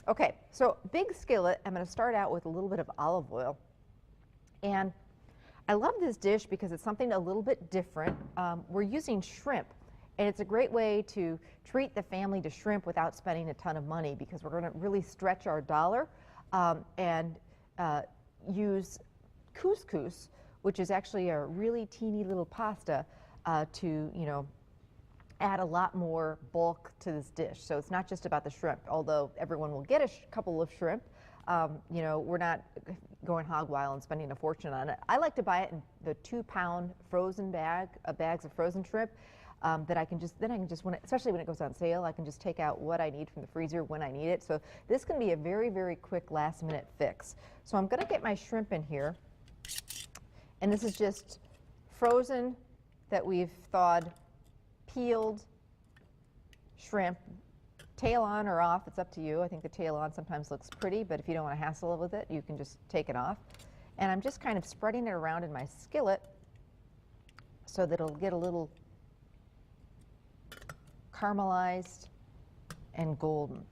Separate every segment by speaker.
Speaker 1: Okay, so big skillet, I'm going to start out with a little bit of olive oil. And I love this dish because it's something a little bit different. We're using shrimp, and it's a great way to treat the family to shrimp without spending a ton of money, because we're going to really stretch our dollar and use couscous, which is actually a really teeny little pasta, to, add a lot more bulk to this dish. So it's not just about the shrimp, although everyone will get a couple of shrimp. We're not going hog wild and spending a fortune on it. I like to buy it in the 2-pound frozen bags of frozen shrimp that I can just, especially when it goes on sale, I can just take out what I need from the freezer when I need it. So this can be a very, very quick last-minute fix. So I'm going to get my shrimp in here, and this is just frozen that we've thawed, peeled shrimp. Tail on or off, it's up to you. I think the tail on sometimes looks pretty, but if you don't want to hassle with it, you can just take it off. And I'm just kind of spreading it around in my skillet so that it'll get a little caramelized and golden.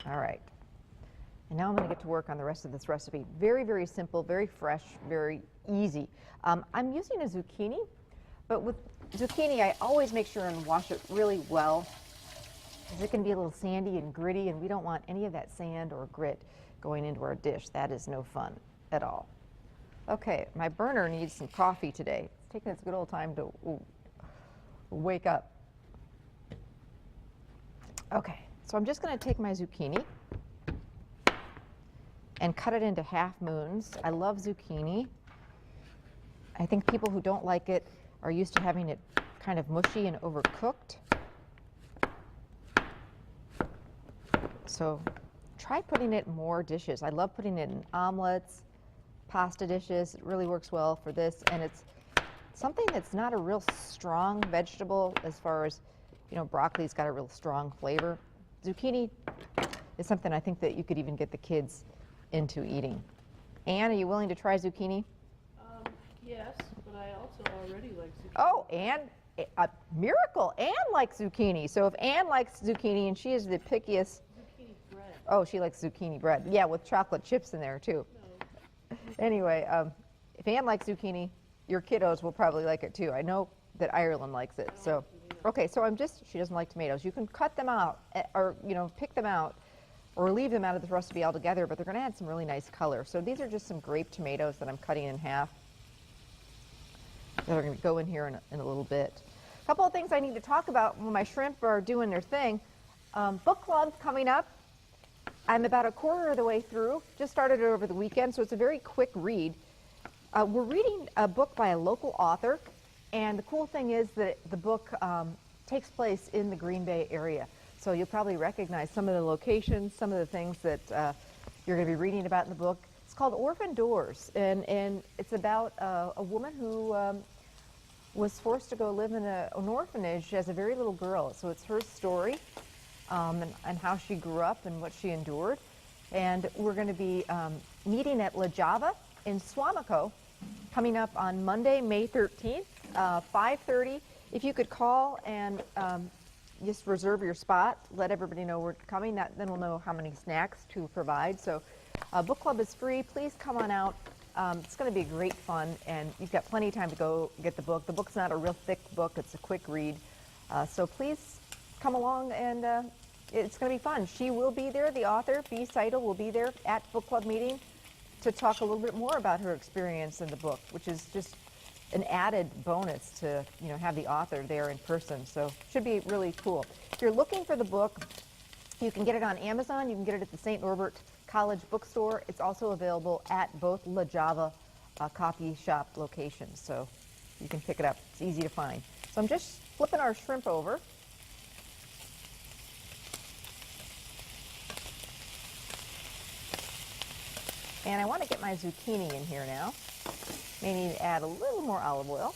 Speaker 1: All right. And now I'm going to get to work on the rest of this recipe. Very, very simple, very fresh, very easy. I'm using a zucchini, but with zucchini, I always make sure and wash it really well, because it can be a little sandy and gritty, and we don't want any of that sand or grit going into our dish. That is no fun at all. Okay, my burner needs some coffee today. It's taking its good old time to wake up. Okay, so I'm just going to take my zucchini and cut it into half moons. I love zucchini. I think people who don't like it are used to having it kind of mushy and overcooked. So try putting it in more dishes. I love putting it in omelets, pasta dishes. It really works well for this, and it's something that's not a real strong vegetable as far as, broccoli's got a real strong flavor. Zucchini is something I think that you could even get the kids into eating. Anne, are you willing to try zucchini?
Speaker 2: Yes, but I also already like zucchini.
Speaker 1: Oh, Anne, a miracle. Anne likes zucchini. So if Anne likes zucchini, and she is the pickiest.
Speaker 2: Zucchini bread.
Speaker 1: Oh, she likes zucchini bread. Yeah, with chocolate chips in there, too.
Speaker 2: No.
Speaker 1: Anyway, if Anne likes zucchini, your kiddos will probably like it, too. I know that Ireland likes it. So, okay, so she doesn't like tomatoes. You can cut them out, or, pick them out, or leave them out of this recipe altogether, but they're going to add some really nice color. So these are just some grape tomatoes that I'm cutting in half that are going to go in here in a little bit. A couple of things I need to talk about when my shrimp are doing their thing. Book club coming up. I'm about a quarter of the way through. Just started it over the weekend, so it's a very quick read. We're reading a book by a local author, and the cool thing is that the book takes place in the Green Bay area. So you'll probably recognize some of the locations, some of the things that you're going to be reading about in the book. It's called Orphan Doors, and it's about a woman who was forced to go live in an orphanage as a very little girl. So it's her story and how she grew up and what she endured. And we're going to be meeting at La Java in Suamico coming up on Monday, May 13th, 5:30. If you could call and just reserve your spot, let everybody know we're coming. Then we'll know how many snacks to provide. So book club is free. Please come on out. It's going to be great fun, and you've got plenty of time to go get the book. The book's not a real thick book. It's a quick read. So please come along, and it's going to be fun. She will be there. The author, B. Seidel, will be there at book club meeting to talk a little bit more about her experience in the book, which is just an added bonus to have the author there in person. So should be really cool. If you're looking for the book, you can get it on Amazon. You can get it at the St. Norbert College Bookstore. It's also available at both La Java coffee shop locations, so you can pick it up. It's easy to find. So I'm just flipping our shrimp over. And I want to get my zucchini in here now. May need to add a little more olive oil.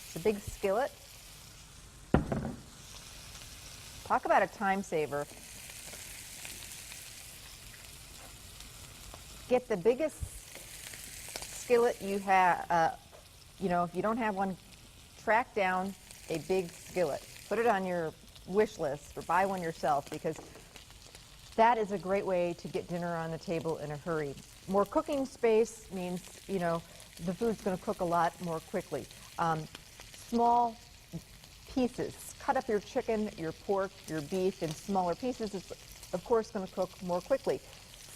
Speaker 1: It's a big skillet. Talk about a time saver. Get the biggest skillet you have. If you don't have one, track down a big skillet. Put it on your wish list or buy one yourself, because that is a great way to get dinner on the table in a hurry. More cooking space means, you know, the food's going to cook a lot more quickly. Small pieces. Cut up your chicken, your pork, your beef in smaller pieces. It's, of course, going to cook more quickly.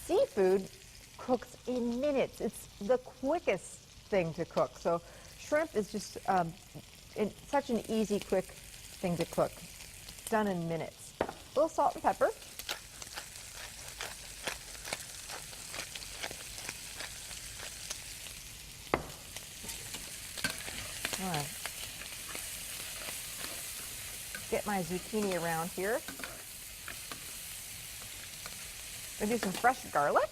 Speaker 1: Seafood cooks in minutes. It's the quickest thing to cook. So shrimp is just such an easy, quick thing to cook. Done in minutes. A little salt and pepper. All right. Get my zucchini around here. I'm going to do some fresh garlic.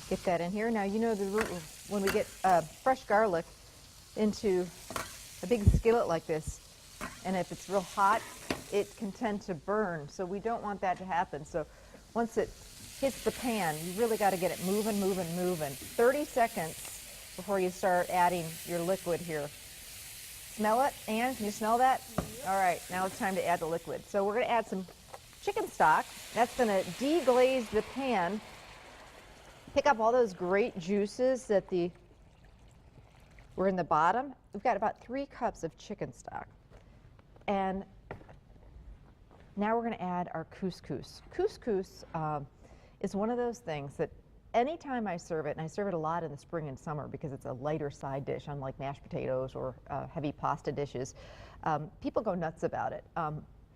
Speaker 1: Get that in here. Now, you know, when we get fresh garlic into a big skillet like this, and if it's real hot, it can tend to burn. So we don't want that to happen. So once it hits the pan, you really got to get it moving, moving, moving. 30 seconds before you start adding your liquid here. Smell it, Ann? Can you smell that? All right, now it's time to add the liquid. So we're going to add some chicken stock. That's going to deglaze the pan. Pick up all those great juices that were in the bottom. We've got about 3 cups of chicken stock. And now we're going to add our couscous. Couscous is one of those things that anytime I serve it, and I serve it a lot in the spring and summer because it's a lighter side dish, unlike mashed potatoes or heavy pasta dishes, people go nuts about it.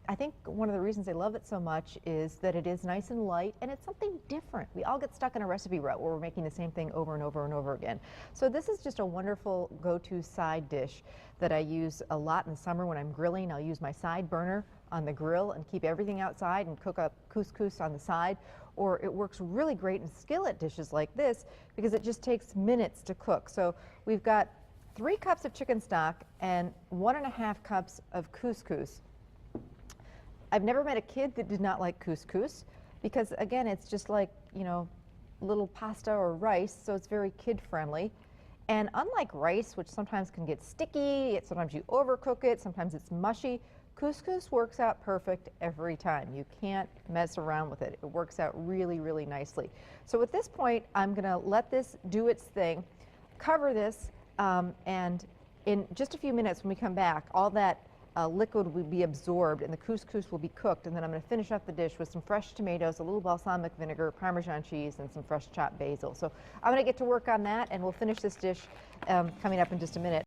Speaker 1: I think one of the reasons they love it so much is that it is nice and light, and it's something different. We all get stuck in a recipe rut where we're making the same thing over and over and over again. So this is just a wonderful go-to side dish that I use a lot in the summer when I'm grilling. I'll use my side burner on the grill and keep everything outside and cook up couscous on the side. Or it works really great in skillet dishes like this because it just takes minutes to cook. So we've got 3 cups of chicken stock and 1.5 cups of couscous. I've never met a kid that did not like couscous because, again, it's just like, you know, little pasta or rice, so it's very kid-friendly. And unlike rice, which sometimes can get sticky, sometimes you overcook it, sometimes it's mushy, couscous works out perfect every time. You can't mess around with it. It works out really, really nicely. So at this point, I'm going to let this do its thing, cover this, and in just a few minutes when we come back, all that liquid will be absorbed and the couscous will be cooked, and then I'm going to finish up the dish with some fresh tomatoes, a little balsamic vinegar, Parmesan cheese, and some fresh chopped basil. So I'm going to get to work on that, and we'll finish this dish coming up in just a minute.